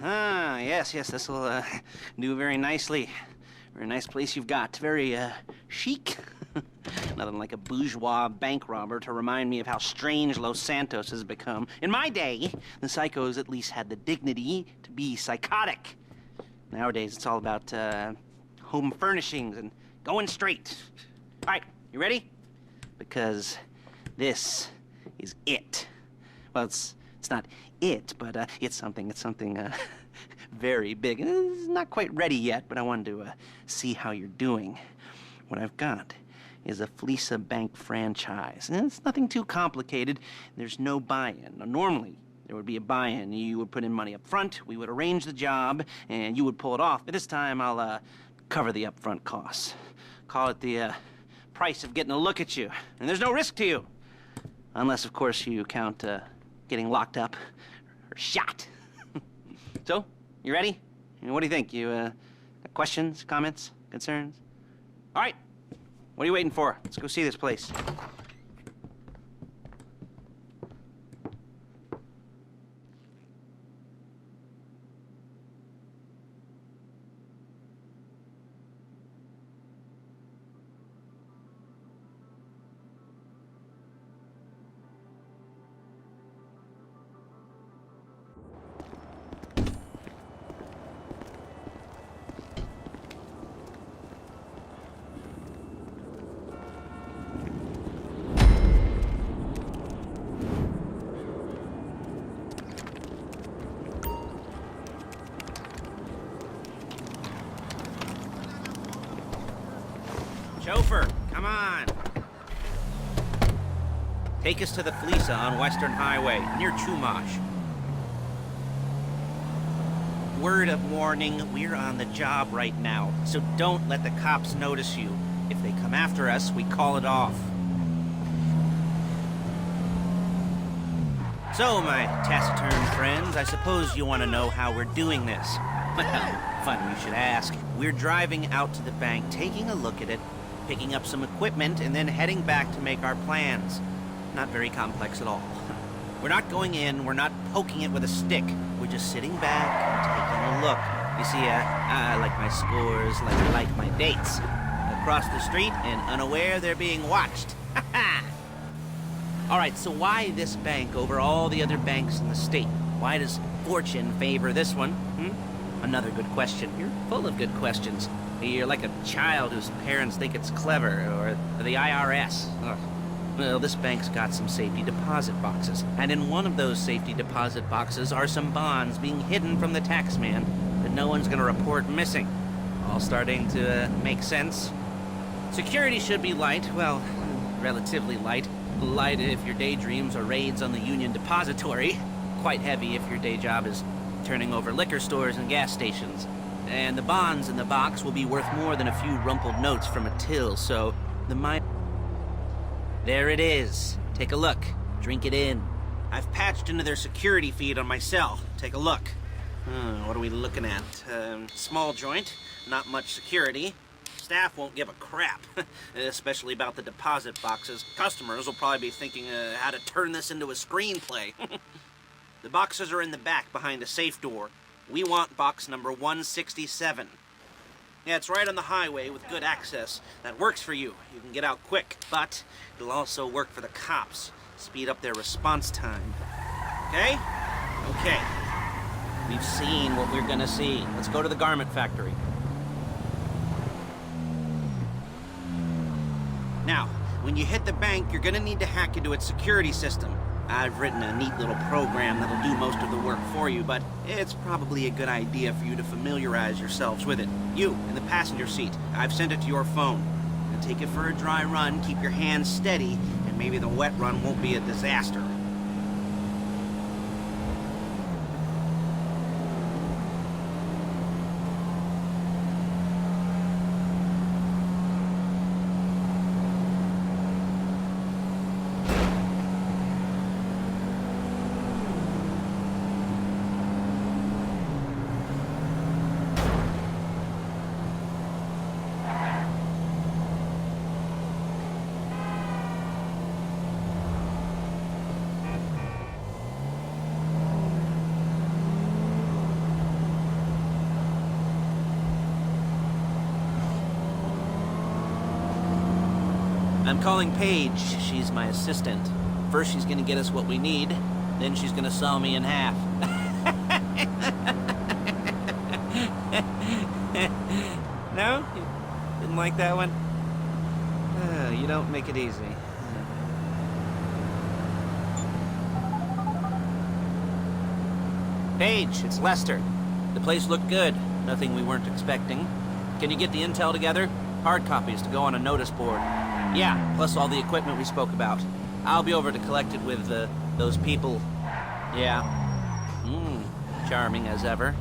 Ah, yes, this'll do very nicely. Very nice place you've got. Very chic. Nothing like a bourgeois bank robber to remind me of how strange Los Santos has become. In my day, the psychos at least had the dignity to be psychotic. Nowadays, it's all about home furnishings and going straight. All right, you ready? Because this is it. Well, it's not it, but it's something very big. It's not quite ready yet, but I wanted to see how you're doing. What I've got is a Fleeca Bank franchise. And it's nothing too complicated. There's no buy-in. Now, normally, there would be a buy-in. You would put in money up front, we would arrange the job, and you would pull it off. But this time, I'll cover the upfront costs. Call it the price of getting a look at you. And there's no risk to you. Unless, of course, you count getting locked up or shot. So, you ready? What do you think? You got questions, comments, concerns? All right. What are you waiting for? Let's go see this place. Chauffeur, come on. Take us to the Fleeca on Western Highway, near Chumash. Word of warning, we're on the job right now, so don't let the cops notice you. If they come after us, we call it off. So, my taciturn friends, I suppose you want to know how we're doing this. Well, funny you should ask. We're driving out to the bank, taking a look at it, picking up some equipment, and then heading back to make our plans. Not very complex at all. We're not going in, we're not poking it with a stick. We're just sitting back and taking a look. You see, I like my scores like I like my dates. Across the street and unaware they're being watched. All right, so why this bank over all the other banks in the state? Why does fortune favor this one? Another good question. You're full of good questions. You're like a child whose parents think it's clever, or the IRS. Ugh. Well, this bank's got some safety deposit boxes, and in one of those safety deposit boxes are some bonds being hidden from the taxman that no one's gonna report missing. All starting to make sense. Security should be light, well, relatively light. Light if your daydreams are raids on the Union Depository. Quite heavy if your day job is turning over liquor stores and gas stations. And the bonds in the box will be worth more than a few rumpled notes from a till, so There it is. Take a look. Drink it in. I've patched into their security feed on my cell. Take a look. What are we looking at? Small joint, not much security. Staff won't give a crap, especially about the deposit boxes. Customers will probably be thinking how to turn this into a screenplay. The boxes are in the back behind a safe door. We want box number 167. Yeah, it's right on the highway with good access. That works for you. You can get out quick, but it'll also work for the cops. Speed up their response time. Okay? Okay. We've seen what we're gonna see. Let's go to the garment factory. Now, when you hit the bank, you're gonna need to hack into its security system. I've written a neat little program that'll do most of the work for you, but it's probably a good idea for you to familiarize yourselves with it. You, in the passenger seat, I've sent it to your phone. Now take it for a dry run, keep your hands steady, and maybe the wet run won't be a disaster. I'm calling Paige. She's my assistant. First she's gonna get us what we need, then she's gonna saw me in half. No? You didn't like that one? You don't make it easy. Paige, it's Lester. The place looked good. Nothing we weren't expecting. Can you get the intel together? Hard copies to go on a notice board. Yeah, plus all the equipment we spoke about. I'll be over to collect it with, those people. Yeah. Charming as ever.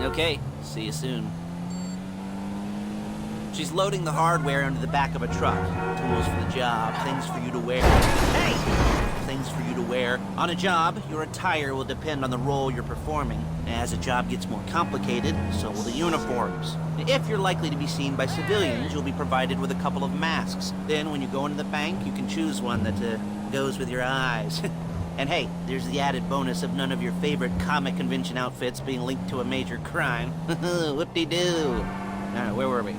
Okay, see you soon. She's loading the hardware into the back of a truck. Tools for the job, things for you to wear. Hey! Things for you to wear. On a job, your attire will depend on the role you're performing. As a job gets more complicated, so will the uniforms. If you're likely to be seen by civilians, you'll be provided with a couple of masks. Then when you go into the bank, you can choose one that goes with your eyes. And hey, there's the added bonus of none of your favorite comic convention outfits being linked to a major crime. Whoop-de-doo. Where were we?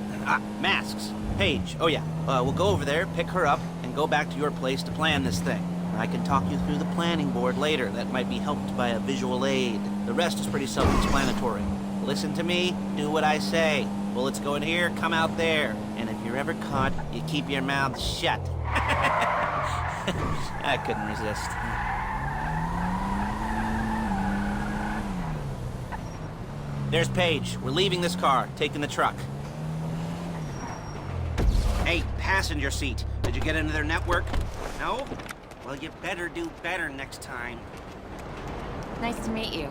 Masks. Paige. Oh yeah, we'll go over there, pick her up, and go back to your place to plan this thing. I can talk you through the planning board later. That might be helped by a visual aid. The rest is pretty self-explanatory. Listen to me, do what I say. Bullets go in here, come out there. And if you're ever caught, you keep your mouth shut. I couldn't resist. There's Paige. We're leaving this car, taking the truck. Hey, passenger seat. Did you get into their network? No? Well, you better do better next time. Nice to meet you.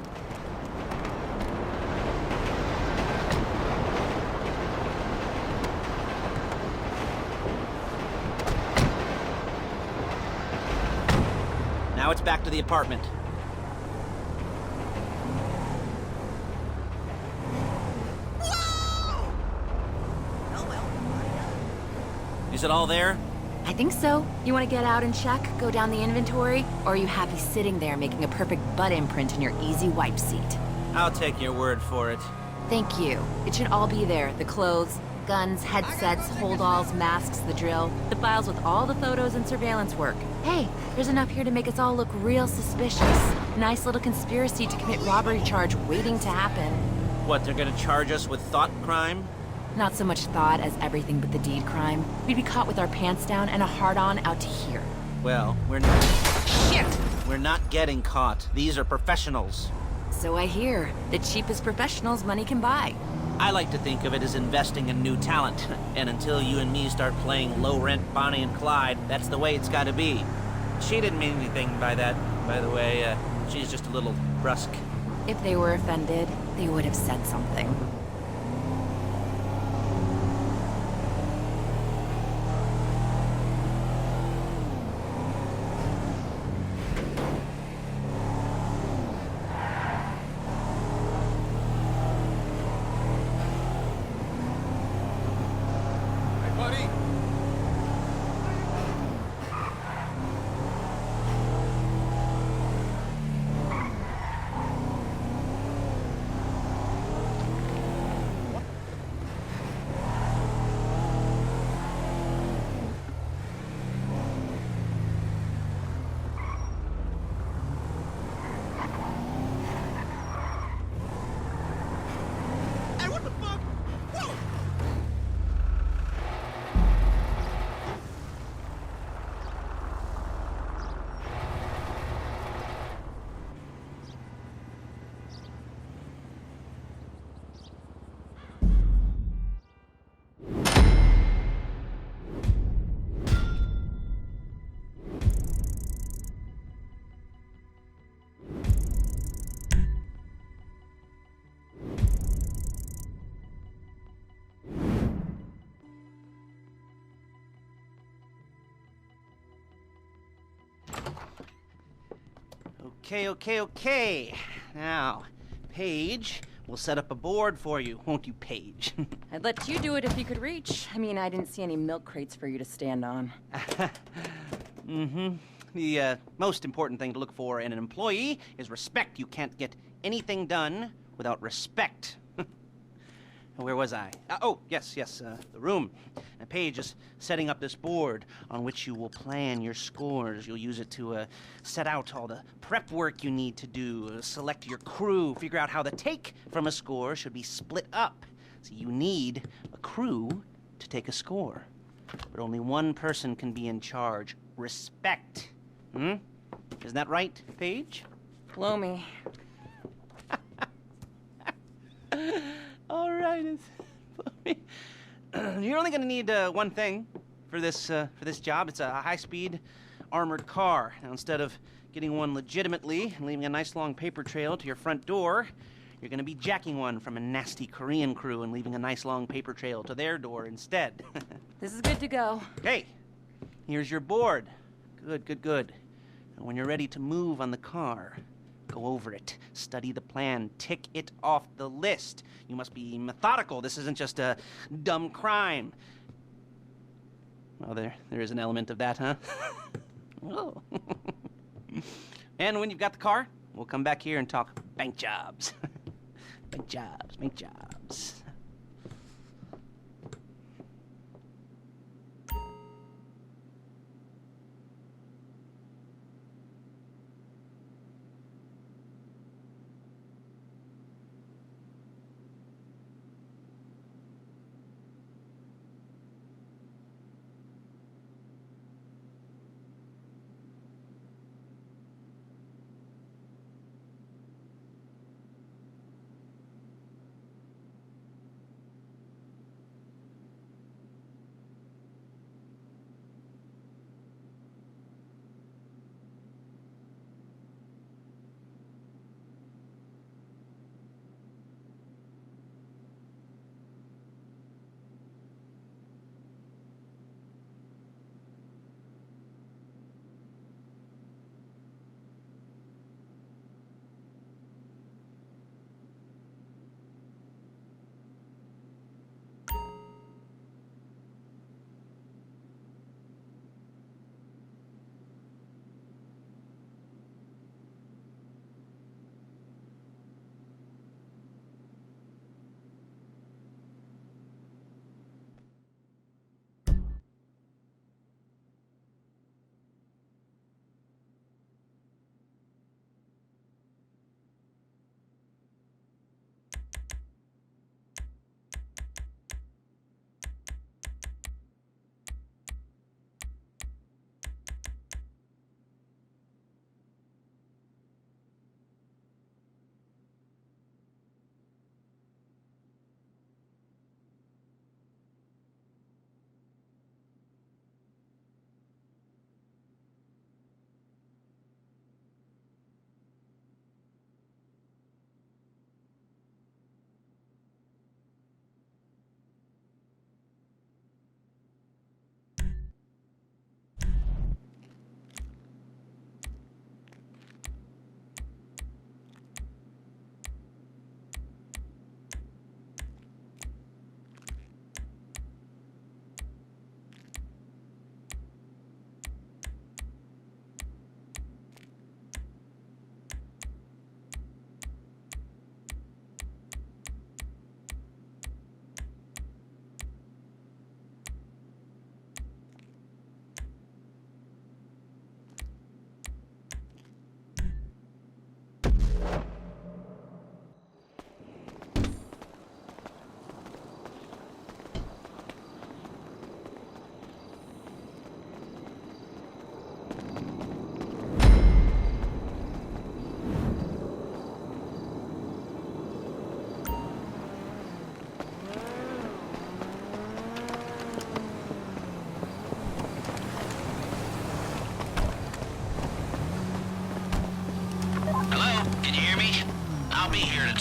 Now it's back to the apartment. Whoa! Oh, well. Is it all there? I think so. You want to get out and check, go down the inventory? Or are you happy sitting there making a perfect butt imprint in your easy wipe seat? I'll take your word for it. Thank you. It should all be there. The clothes, guns, headsets, holdalls, masks, the drill. The files with all the photos and surveillance work. Hey, there's enough here to make us all look real suspicious. Nice little conspiracy to commit robbery charge waiting to happen. What, they're gonna charge us with thought crime? Not so much thought as everything but the deed crime. We'd be caught with our pants down and a hard-on out to here. Well, we're not... Shit! We're not getting caught. These are professionals. So I hear. The cheapest professionals money can buy. I like to think of it as investing in new talent. And until you and me start playing low-rent Bonnie and Clyde, that's the way it's gotta be. She didn't mean anything by that, by the way. She's just a little brusque. If they were offended, they would have said something. Okay. Now, Paige, we'll set up a board for you, won't you, Paige? I'd let you do it if you could reach. I mean, I didn't see any milk crates for you to stand on. The most important thing to look for in an employee is respect. You can't get anything done without respect. Where was I? Oh, yes, the room. Paige is setting up this board on which you will plan your scores. You'll use it to set out all the prep work you need to do, select your crew, figure out how the take from a score should be split up. So you need a crew to take a score. But only one person can be in charge. Respect. Isn't that right, Paige? Blow me. All right. You're only gonna need one thing for this job. It's a high-speed armored car. Now, instead of getting one legitimately and leaving a nice long paper trail to your front door, you're gonna be jacking one from a nasty Korean crew and leaving a nice long paper trail to their door instead. This is good to go. Okay, here's your board. Good. And when you're ready to move on the car, go over it, study the plan, tick it off the list. You must be methodical. This isn't just a dumb crime. Well, there is an element of that, huh? Oh. And when you've got the car, we'll come back here and talk bank jobs. Bank jobs.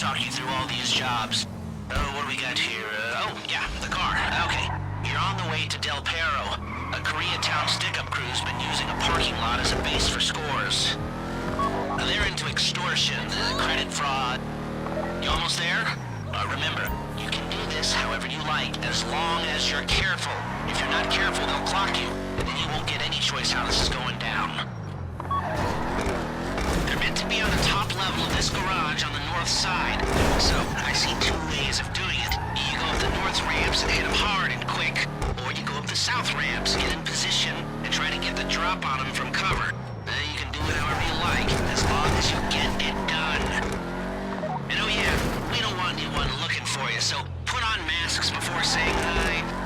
talk you through all these jobs. What do we got here? The car. Okay. You're on the way to Del Perro. A Koreatown stick-up crew's been using a parking lot as a base for scores. They're into extortion, credit fraud. You almost there? Remember, you can do this however you like, as long as you're careful. If you're not careful, they'll clock you, and then you won't get any choice how this is going down. They're meant to be on the top level of this garage on the north side, so I see two ways of doing it. You go ramps and hit them hard and quick. Or you go up the south ramps, get in position, and try to get the drop on them from cover. You can do it however you like, as long as you get it done. And oh yeah, we don't want anyone looking for you, so put on masks before saying hi.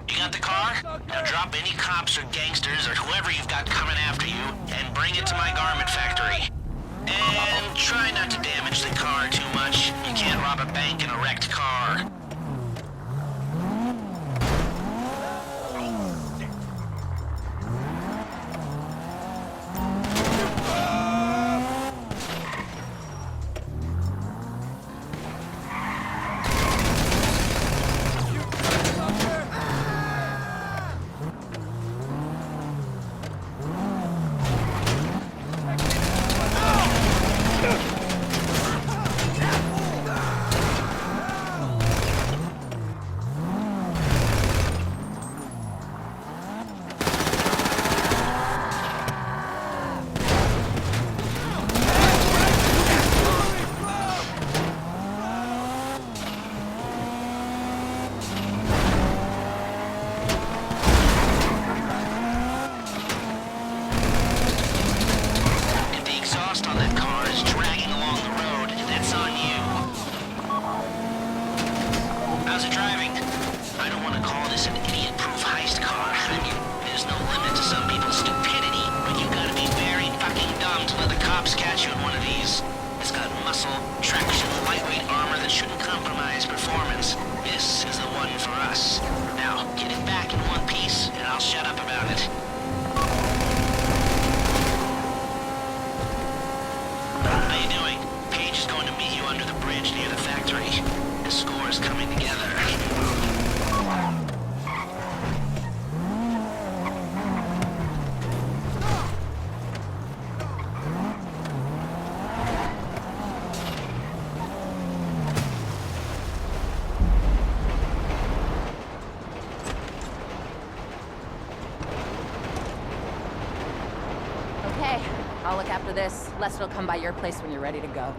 You got the car? Now drop any cops or gangsters or whoever you've got coming after you and bring it to my garment factory. And try not to damage the car too much. You can't rob a bank in a wrecked car. How's it driving? I don't want to call this an idiot-proof heist car. I mean, there's no limit to some people's stupidity, but you gotta be very fucking dumb to let the cops catch you in one of these. It's got muscle, traction, lightweight armor that shouldn't compromise performance. This is the one for us. Now, get it back in one piece, and I'll shut up about it. How you doing? Paige is going to meet you under the bridge near the factory. The score is coming together. Okay, I'll look after this. Lester will come by your place when you're ready to go.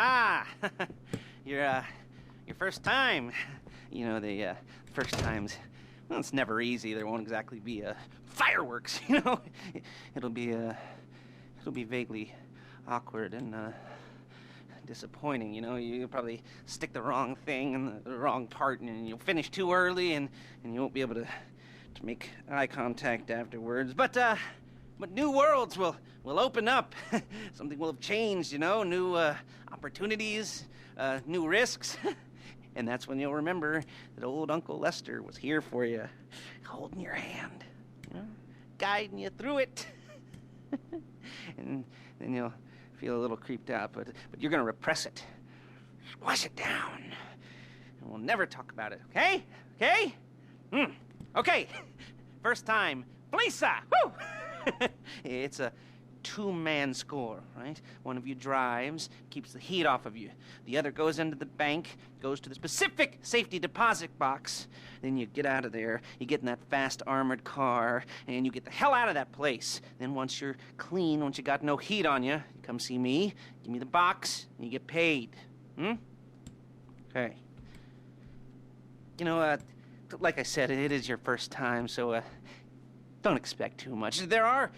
Ah, your first time. You know, the first times, well, it's never easy. There won't exactly be fireworks, you know. It'll be vaguely awkward and disappointing, you know. You'll probably stick the wrong thing in the wrong part, and you'll finish too early, and you won't be able to make eye contact afterwards. But new worlds will open up. Something will have changed, you know. New opportunities, new risks. And that's when you'll remember that old Uncle Lester was here for you, holding your hand, you know, guiding you through it. And then you'll feel a little creeped out, but you're gonna repress it. Squash it down. And we'll never talk about it, okay? Okay? Okay. First time. Blisa! Woo! It's a two-man score, right? One of you drives, keeps the heat off of you. The other goes into the bank, goes to the specific safety deposit box. Then you get out of there, you get in that fast armored car, and you get the hell out of that place. Then once you're clean, once you got no heat on you, come see me, give me the box, and you get paid. Okay. You know, like I said, it is your first time, so don't expect too much. There are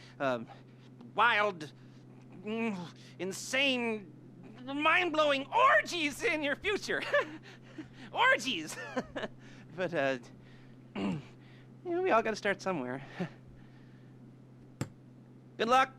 wild, insane, mind-blowing orgies in your future. Orgies! But, you know, we all gotta start somewhere. Good luck!